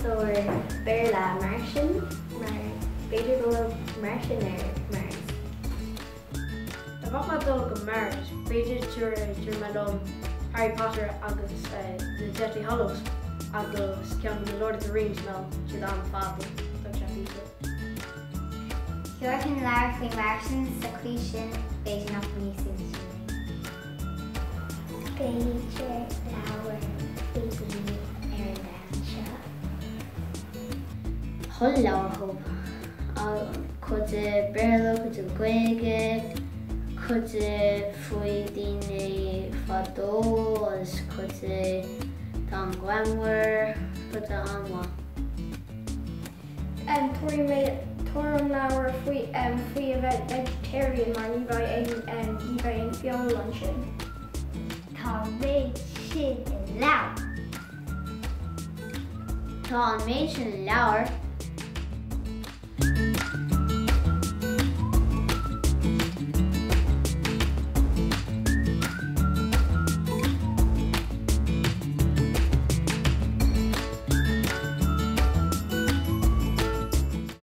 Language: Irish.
Dóir bear le mar sin mar beidir go bhfuil mar sin Mars. Tá bhacha dul go Mars, beidir dúir me lom Harry Potter agus na Deathly Hallows agus ceann na Lord of the Rings ná siad an fábal do se bhíte. Dúirt an leabhar faoi mar sin sa clí sin beidir nach níos sin. Beidir leabhar faoi ar seo. Chul leabhar thóg chud bearla chud Gaeilge chud faoi daoine fadó agus chud tá an glamhar chud anmha. Tuair an leabhar faoi a bheith vegetarian mar ní bheith an fiol an sin. Tá méid sin in leabhar. Tá an méid sin in leabhar.